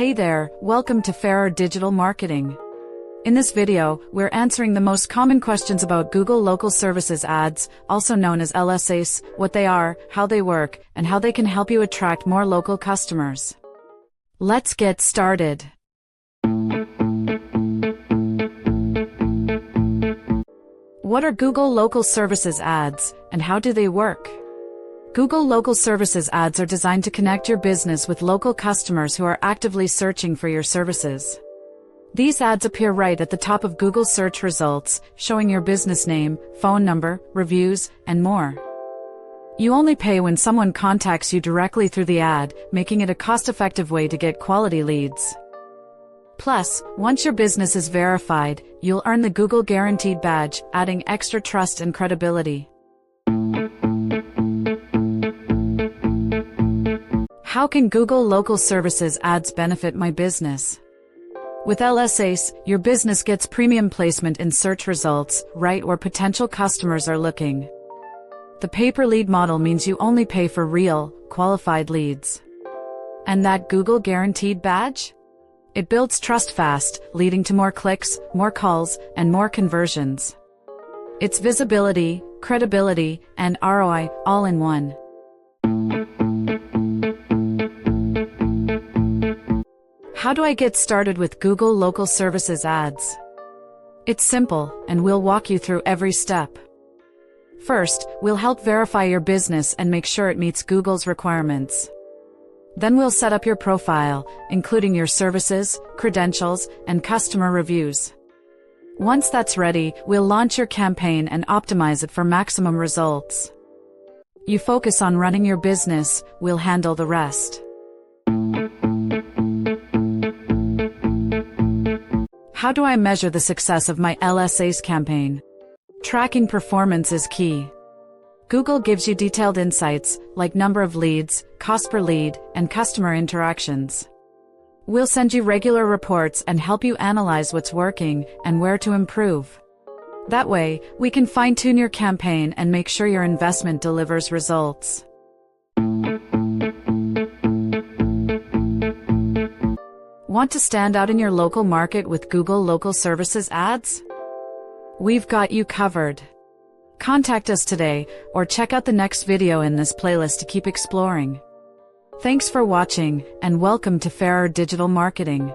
Hey there, welcome to Ferrer Digital Marketing. In this video, we're answering the most common questions about Google Local Services ads, also known as LSAs, what they are, how they work, and how they can help you attract more local customers. Let's get started. What are Google Local Services ads, and how do they work? Google Local Services ads are designed to connect your business with local customers who are actively searching for your services. These ads appear right at the top of Google search results, showing your business name, phone number, reviews, and more. You only pay when someone contacts you directly through the ad, making it a cost-effective way to get quality leads. Plus, once your business is verified, you'll earn the Google Guaranteed badge, adding extra trust and credibility. How can Google Local Services ads benefit my business? With LSAs, your business gets premium placement in search results, right where potential customers are looking. The pay-per-lead model means you only pay for real, qualified leads. And that Google Guaranteed badge? It builds trust fast, leading to more clicks, more calls, and more conversions. It's visibility, credibility, and ROI, all in one. How do I get started with Google Local Services ads? It's simple, and we'll walk you through every step. First, we'll help verify your business and make sure it meets Google's requirements. Then we'll set up your profile, including your services, credentials, and customer reviews. Once that's ready, we'll launch your campaign and optimize it for maximum results. You focus on running your business, we'll handle the rest. How do I measure the success of my LSAs campaign? Tracking performance is key. Google gives you detailed insights, like number of leads, cost per lead, and customer interactions. We'll send you regular reports and help you analyze what's working and where to improve. That way, we can fine-tune your campaign and make sure your investment delivers results. Want to stand out in your local market with Google Local Services ads? We've got you covered. Contact us today, or check out the next video in this playlist to keep exploring. Thanks for watching, and welcome to Ferrer Digital Marketing.